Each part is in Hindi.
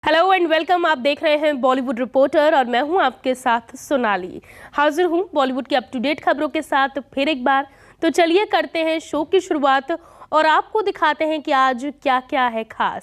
Hello and welcome. आप देख रहे हैं बॉलीवुड रिपोर्टर और मैं हूं आपके साथ सोनाली। हाजिर हूं बॉलीवुड की अप टू डेट खबरों के साथ फिर एक बार। तो चलिए करते हैं शो की शुरुआत और आपको दिखाते हैं कि आज क्या क्या है खास।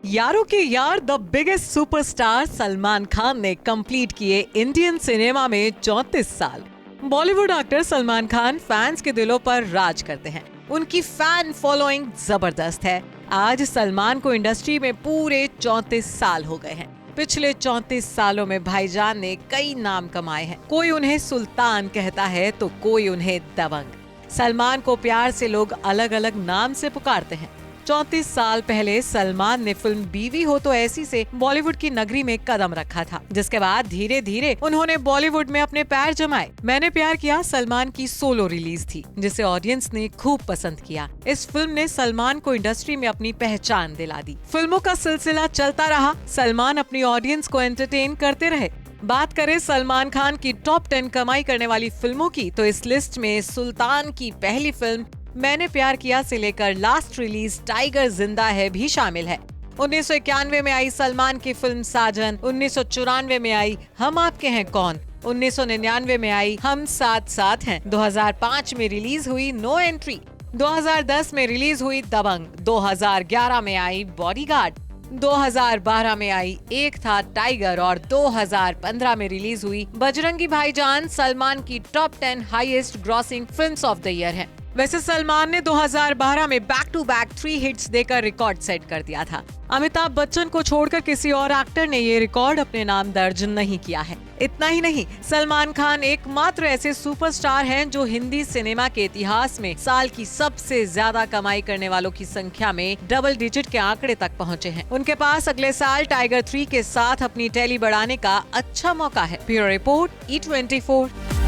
यारों के यार the biggest superstar Salman Khan ने कंप्लीट किए इंडियन सिनेमा में 34 साल। बॉलीवुड एक्टर सलमान खान फैंस के दिलों पर राज करते हैं। उनकी फैन फॉलोइंग जबरदस्त है। आज सलमान को इंडस्ट्री में पूरे 34 साल हो गए हैं। पिछले 34 सालों में भाईजान ने कई नाम कमाए हैं। कोई उन्हें सुल्तान कहता है तो कोई उन्हें दबंग। सलमान को प्यार से लोग अलग अलग नाम से पुकारते हैं। 34 साल पहले सलमान ने फिल्म बीवी हो तो ऐसी से बॉलीवुड की नगरी में कदम रखा था, जिसके बाद धीरे धीरे उन्होंने बॉलीवुड में अपने पैर जमाए। मैंने प्यार किया सलमान की सोलो रिलीज थी, जिसे ऑडियंस ने खूब पसंद किया। इस फिल्म ने सलमान को इंडस्ट्री में अपनी पहचान दिला दी। फिल्मों का सिलसिला चलता रहा। सलमान अपनी ऑडियंस को एंटरटेन करते रहे। बात करें सलमान खान की टॉप 10 कमाई करने वाली फिल्मों की, तो इस लिस्ट में सुल्तान की पहली फिल्म मैंने प्यार किया से लेकर लास्ट रिलीज टाइगर जिंदा है भी शामिल है। 1991 में आई सलमान की फिल्म साजन, 1994 में आई हम आपके हैं कौन, 1999 में आई हम साथ साथ हैं, 2005 में रिलीज हुई नो एंट्री, 2010 में रिलीज हुई दबंग, 2011 में आई बॉडीगार्ड, 2012 में आई एक था टाइगर और 2015 में रिलीज हुई बजरंगी भाईजान सलमान की top 10 highest grossing films of the year है। वैसे सलमान ने 2012 में बैक टू बैक 3 हिट्स देकर रिकॉर्ड सेट कर दिया था। अमिताभ बच्चन को छोड़कर किसी और एक्टर ने ये रिकॉर्ड अपने नाम दर्ज नहीं किया है। इतना ही नहीं, सलमान खान एकमात्र ऐसे सुपरस्टार हैं जो हिंदी सिनेमा के इतिहास में साल की सबसे ज्यादा कमाई करने वालों की संख्या में डबल डिजिट के आंकड़े तक पहुंचे हैं। उनके पास अगले साल टाइगर 3 के साथ अपनी टैली बढ़ाने का अच्छा मौका है। Bureau report E24।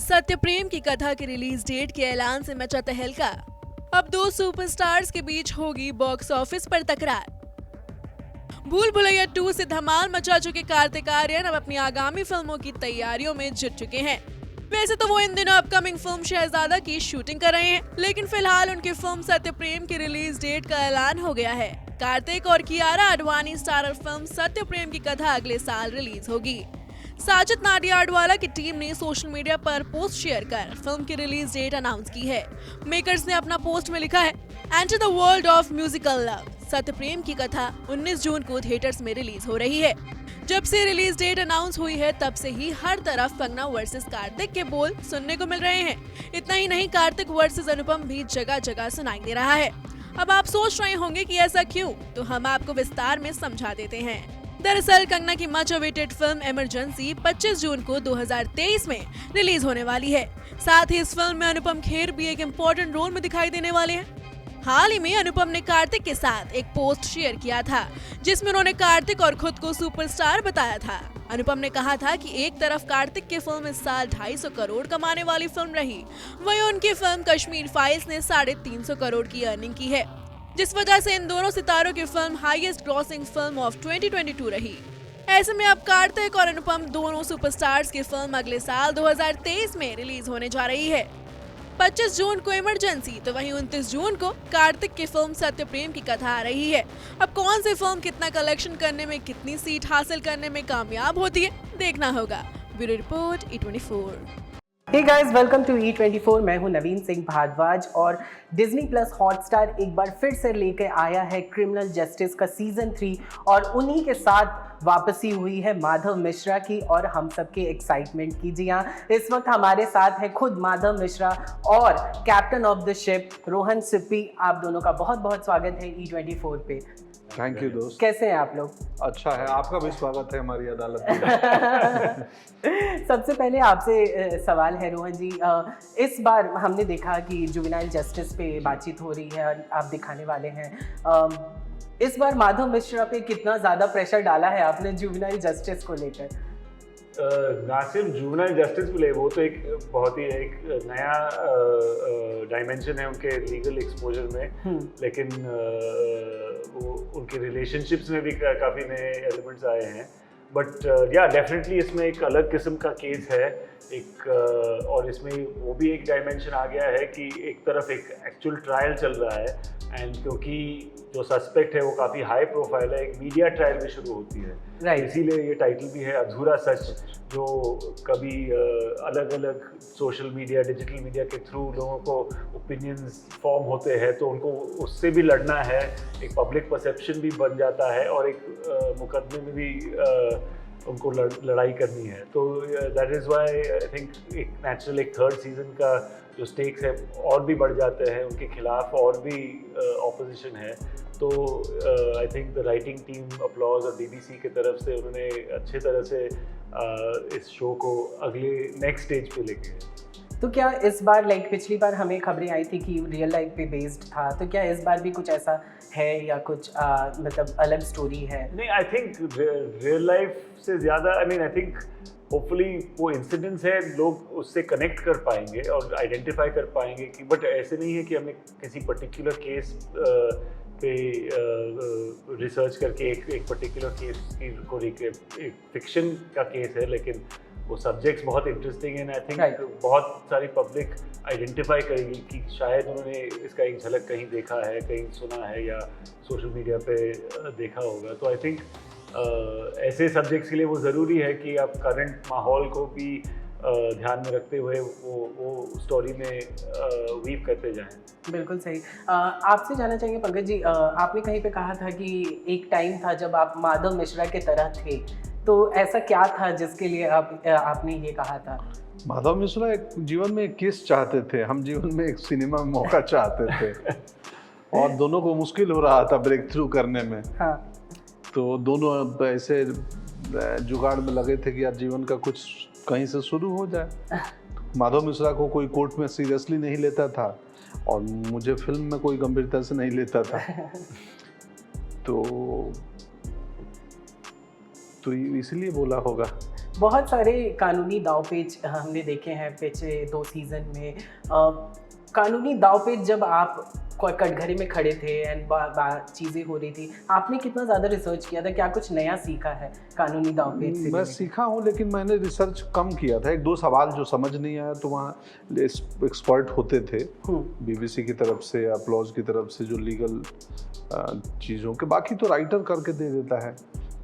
सत्यप्रेम की कथा की रिलीज डेट के ऐलान से मचा तहलका। अब दो सुपरस्टार्स के बीच होगी बॉक्स ऑफिस पर तकरार। भूल भुलैया 2 से धमाल मचा चुके कार्तिक आर्यन अब अपनी आगामी फिल्मों की तैयारियों में जुट चुके हैं। वैसे तो वो इन दिनों अपकमिंग फिल्म शहजादा की शूटिंग कर रहे हैं, लेकिन फिलहाल उनकी फिल्म सत्यप्रेम की रिलीज डेट का ऐलान हो गया है। कार्तिक और कियारा आडवाणी स्टारर फिल्म सत्यप्रेम की कथा अगले साल रिलीज होगी। साजिद नाडियाडवाला की टीम ने सोशल मीडिया पर पोस्ट शेयर कर फिल्म की रिलीज डेट अनाउंस की है। मेकर्स ने अपना पोस्ट में लिखा है, enter the world of musical love. Satyaprem की कथा 19 जून को थिएटर्स में रिलीज हो रही है। जब से रिलीज डेट अनाउंस हुई है तब से ही हर तरफ कंगना वर्सेस कार्तिक के बोल सुनने को मिल रहे हैं। इतना ही नहीं, कार्तिक वर्सेस अनुपम भी जगह जगह सुनाई दे रहा है। अब आप सोच रहे होंगे कि ऐसा क्यों, तो हम आपको विस्तार में समझा देते हैं। दरअसल कंगना की मच अवेटेड फिल्म इमरजेंसी 25 जून को 2023 में रिलीज होने वाली है। साथ ही इस फिल्म में अनुपम खेर भी एक इम्पोर्टेंट रोल में दिखाई देने वाले हैं। हाल ही में अनुपम ने कार्तिक के साथ एक पोस्ट शेयर किया था, जिसमें उन्होंने कार्तिक और खुद को सुपरस्टार बताया था। अनुपम ने कहा था कि एक तरफ कार्तिक की फिल्म इस साल 250 करोड़ कमाने वाली फिल्म रही, वहीं उनकी फिल्म कश्मीर फाइल्स ने 350 करोड़ की अर्निंग की है, जिस वजह से इन दोनों सितारों की film highest grossing film of 2022 रही। ऐसे में अब कार्तिक और अनुपम दोनों सुपरस्टार्स की फिल्म अगले साल 2023 में रिलीज होने जा रही है। 25 जून को इमरजेंसी, तो वहीं 29 जून को कार्तिक की फिल्म सत्यप्रेम की कथा आ रही है। अब कौन सी फिल्म कितना कलेक्शन करने में, कितनी सीट हासिल करने में कामयाब होती है, देखना होगा। Bureau report E24। Hey guys, welcome to E24। मैं हूं नवीन सिंह भारद्वाज और डिज्नी प्लस हॉटस्टार एक बार फिर से लेकर आया है क्रिमिनल जस्टिस का सीजन 3 और उन्हीं के साथ वापसी हुई है माधव मिश्रा की और हम सबके एक्साइटमेंट की। जी हाँ, इस वक्त हमारे साथ है खुद माधव मिश्रा और captain of the ship Rohan Sippy. आप दोनों का बहुत बहुत स्वागत है E24 पे। थैंक यू दोस्त। कैसे हैं आप लोग? अच्छा है, आपका भी स्वागत है हमारी अदालत में। सबसे पहले आपसे सवाल है रोहन जी, इस बार हमने देखा कि जुवेनाइल जस्टिस पे बातचीत हो रही है और आप दिखाने वाले हैं। इस बार माधव मिश्रा पे कितना ज़्यादा प्रेशर डाला है आपने जुवेनाइल जस्टिस को लेकर? ना सिर्फ जुवेनाइल जस्टिस के लिए, वो तो एक बहुत ही एक नया डायमेंशन है उनके लीगल एक्सपोजर में, लेकिन वो उनके रिलेशनशिप्स में भी काफ़ी नए एलिमेंट्स आए हैं। बट या डेफिनेटली इसमें एक अलग किस्म का केस है एक, और इसमें वो भी एक डायमेंशन आ गया है कि एक तरफ एक एक्चुअल ट्रायल चल रहा है, एंड क्योंकि जो सस्पेक्ट है वो काफ़ी हाई प्रोफाइल है, एक मीडिया ट्रायल भी शुरू होती है। इसीलिए ये टाइटल भी है अधूरा सच, जो कभी अलग अलग सोशल मीडिया, डिजिटल मीडिया के थ्रू लोगों को ओपिनियंस फॉर्म होते हैं, तो उनको उससे भी लड़ना है, एक पब्लिक परसेप्शन भी बन जाता है, और एक मुकदमे में भी उनको लड़ाई करनी है। तो that is why I think एक नेचुरल एक थर्ड सीजन का जो स्टेक्स है और भी बढ़ जाते हैं, उनके खिलाफ और भी ऑपोजिशन है। तो I think the writing team applause और BBC की तरफ से उन्होंने अच्छे तरह से इस शो को अगले नेक्स्ट स्टेज पे लेके गए। तो क्या इस बार लाइक पिछली बार हमें खबरें आई थी कि रियल लाइफ पे बेस्ड था, तो क्या इस बार भी कुछ ऐसा है या कुछ मतलब अलग स्टोरी है? नहीं, आई थिंक रियल लाइफ से ज़्यादा, I mean I think hopefully वो इंसिडेंट्स है, लोग उससे कनेक्ट कर पाएंगे और आइडेंटिफाई कर पाएंगे कि, बट ऐसे नहीं है कि हमें किसी पर्टिकुलर केस पे रिसर्च करके एक पर्टिकुलर केस को एक फिक्शन का केस है, लेकिन वो सब्जेक्ट्स बहुत इंटरेस्टिंग है। आई थिंक बहुत सारी पब्लिक आइडेंटिफाई करेगी कि शायद उन्होंने इसका एक झलक कहीं देखा है, कहीं सुना है, या सोशल मीडिया पे देखा होगा। तो आई थिंक ऐसे सब्जेक्ट्स के लिए वो ज़रूरी है कि आप करंट माहौल को भी ध्यान में रखते हुए वो स्टोरी में वीव करते जाएं। बिल्कुल सही। आपसे जानना चाहेंगे पंकज जी, आपने कहीं पे कहा था कि एक टाइम था जब आप माधव मिश्रा के तरह थे, तो ऐसा क्या था जिसके लिए आपने ये कहा था? माधव मिश्रा एक जीवन में एक केस चाहते थे, हम जीवन में एक सिनेमा में मौका चाहते थे और दोनों को मुश्किल हो रहा था ब्रेक थ्रू करने में। हाँ। तो दोनों ऐसे जुगाड़ में लगे थे कि यार जीवन का कुछ कहीं से शुरू हो जाए। माधव मिश्रा को कोई कोर्ट में सीरियसली नहीं लेता था और मुझे फिल्म में कोई गंभीरता से नहीं लेता था। तो इसलिए बोला होगा। बहुत सारे कानूनी दावपेच हमने देखे हैं पिछले 2 सीज़न में। कानूनी दावपेच जब आप कटघरे में खड़े थे एंड चीज़ें हो रही थी, आपने कितना ज़्यादा रिसर्च किया था? क्या कुछ नया सीखा है कानूनी दावपेच से? मैं सीखा हूँ, लेकिन मैंने रिसर्च कम किया था। 1-2 सवाल जो समझ नहीं आया तो वहाँ एक्सपर्ट होते थे BBC की तरफ से या अपलॉज की तरफ से, जो लीगल चीज़ों के। बाकी तो राइटर करके दे देता है,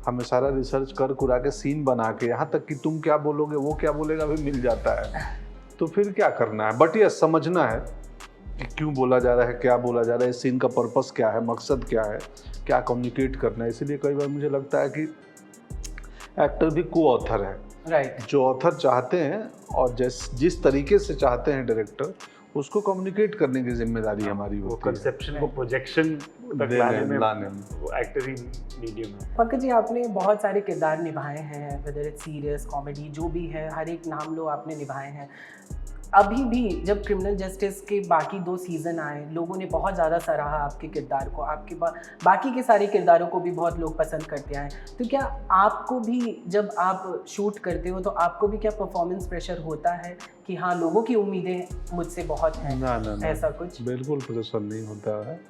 हमें सारा रिसर्च कर कुरा के सीन बना के, यहाँ तक कि तुम क्या बोलोगे वो क्या बोलेगा भी मिल जाता है। तो फिर क्या करना है, बट ये समझना है कि क्यों बोला जा रहा है, क्या बोला जा रहा है, इस सीन का पर्पस क्या है, मकसद क्या है, क्या कम्युनिकेट करना है। इसीलिए कई बार मुझे लगता है कि एक्टर भी को ऑथर है। राइट। जो ऑथर चाहते हैं और जिस तरीके से चाहते हैं डायरेक्टर, उसको कम्युनिकेट करने की जिम्मेदारी हमारी होती है। वो कंसेप्शन को प्रोजेक्शन तक लाने में वो एक्टर ही मीडियम है। पंकज जी, आपने बहुत सारे किरदार निभाए हैं, वेदर इट्स सीरियस कॉमेडी जो भी है, हर एक नाम लो आपने निभाए हैं। अभी भी जब क्रिमिनल जस्टिस के बाकी 2 सीज़न आए, लोगों ने बहुत ज़्यादा सराहा आपके किरदार को, आपके बाकी के सारे किरदारों को भी बहुत लोग पसंद करते हैं। तो क्या आपको भी जब आप शूट करते हो तो आपको भी क्या परफॉर्मेंस प्रेशर होता है कि हाँ लोगों की उम्मीदें मुझसे बहुत हैं? ना, ऐसा कुछ बिल्कुल प्रेशर नहीं होता है।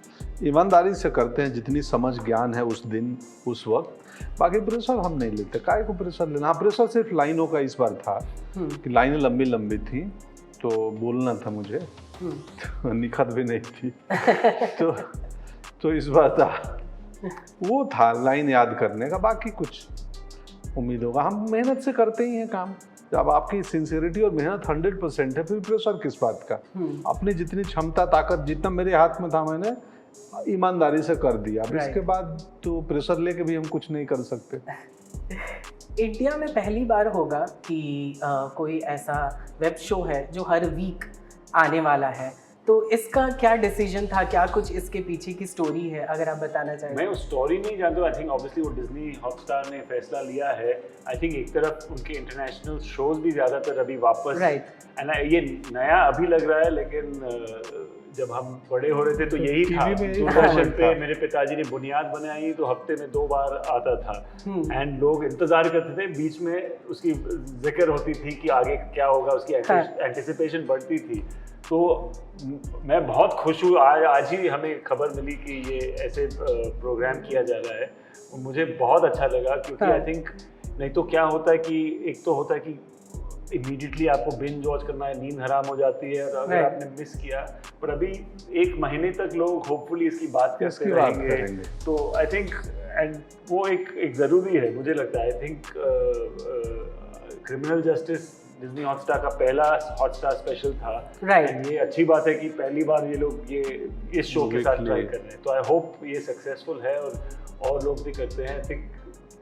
ईमानदारी से करते हैं, जितनी समझ ज्ञान है उस दिन उस वक्त। बाकी प्रेशर हम नहीं लेते, काहे को प्रेशर लेना। हाँ, प्रेशर सिर्फ लाइनों का इस बार था कि लाइनें लंबी लंबी थी, तो बोलना था मुझे, निखत भी नहीं थी। तो इस बार था, वो था लाइन याद करने का। बाकी कुछ उम्मीद होगा, हम मेहनत से करते ही हैं काम। जब आपकी सिंसियरिटी और मेहनत 100% है, फिर प्रेशर किस बात का। अपनी जितनी क्षमता ताकत जितना मेरे हाथ में था, मैंने ईमानदारी से कर दिया। अब इसके बाद तो प्रेशर लेके भी हम कुछ नहीं कर सकते। इंडिया में पहली बार होगा कि कोई ऐसा वेब शो है जो हर वीक आने वाला है, तो इसका क्या डिसीजन था, क्या कुछ इसके पीछे की स्टोरी है, अगर आप बताना चाहें? मैं उस स्टोरी नहीं जानता। आई थिंक ऑब्वियसली वो डिज्नी हॉटस्टार ने फैसला लिया है। आई थिंक एक तरफ उनके इंटरनेशनल शोज भी ज़्यादातर अभी वापस, एंड ये नया अभी लग रहा है, लेकिन जब हम बड़े हो रहे थे तो यही था, TV में यही दूरदर्शन था। पे मेरे पिताजी ने बुनियाद बनाई तो हफ्ते में 2 बार आता था एंड लोग इंतजार करते थे, बीच में उसकी जिक्र होती थी कि आगे क्या होगा, उसकी एंटिसिपेशन बढ़ती थी। तो मैं बहुत खुश हूँ, आज ही हमें खबर मिली कि ये ऐसे प्रोग्राम किया जा रहा है, मुझे बहुत अच्छा लगा क्योंकि आई थिंक नहीं तो क्या होता है कि एक तो होता है कि इमीडिएटली आपको बिंज वॉच करना है, नींद हराम हो जाती है और अगर आपने मिस किया, पर अभी 1 महीने तक लोग होपफुली इसकी बात करते रहेंगे, तो आई थिंक एंड वो एक ज़रूरी है मुझे लगता है। I think criminal justice Disney Hotstar का पहला हॉटस्टार स्पेशल था एंड ये अच्छी बात है कि पहली बार ये लोग ये इस शो के साथ ट्राई कर रहे हैं, तो आई होप ये सक्सेसफुल है और लोग भी करते हैं। आई थिंक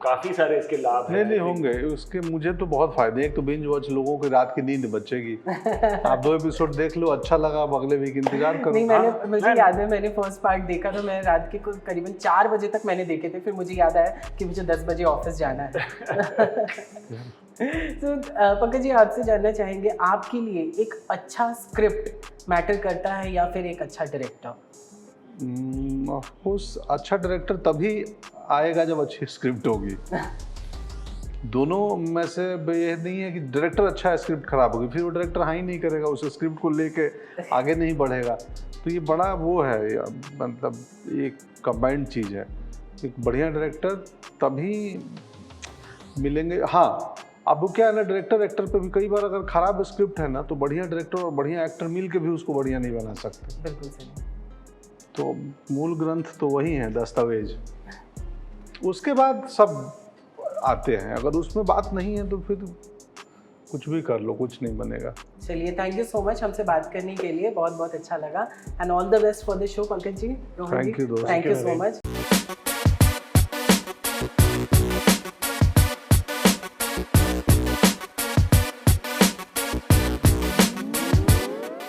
काफी सारे इसके लाभ हैं। नहीं होंगे उसके, मुझे तो बहुत फायदे हैं। एक तो बिंज वॉच, लोगों की रात की नींद बचेगी। आप 2 एपिसोड देख लो, अच्छा लगा, अब अगले वीक इंतजार करो। नहीं, मुझे याद है मैंने फर्स्ट पार्ट देखा तो मैं रात के करीबन 4 बजे तक मैंने देखे थे, फिर मुझे याद आया कि मुझे 10 बजे ऑफिस जाना है। तो पंकज जी, आपसे जानना चाहेंगे, आपके लिए एक अच्छा स्क्रिप्ट मैटर करता है या फिर एक अच्छा डायरेक्टर? ऑफकोर्स अच्छा डायरेक्टर तभी आएगा जब अच्छी स्क्रिप्ट होगी। दोनों में से ये नहीं है कि डायरेक्टर अच्छा है, स्क्रिप्ट खराब होगी, फिर वो डायरेक्टर हाँ ही नहीं करेगा, उस स्क्रिप्ट को लेके आगे नहीं बढ़ेगा। तो ये बड़ा वो है, मतलब एक कंबाइंड चीज़ है। एक बढ़िया डायरेक्टर तभी मिलेंगे। हाँ, अब वो क्या है ना, डायरेक्टर एक्टर पे भी कई बार अगर खराब स्क्रिप्ट है ना, तो बढ़िया डायरेक्टर और बढ़िया एक्टर मिल के भी उसको बढ़िया नहीं बना सकते। बिल्कुल सही। तो मूल ग्रंथ तो वही है, दस्तावेज, उसके बाद सब आते हैं। अगर उसमें बात नहीं है तो फिर कुछ भी कर लो, कुछ नहीं बनेगा। चलिए, थैंक यू सो मच हमसे बात करने के लिए, बहुत बहुत अच्छा लगा and all the best for the show Pankaj ji. Thank you दोस्त। Thank you so much.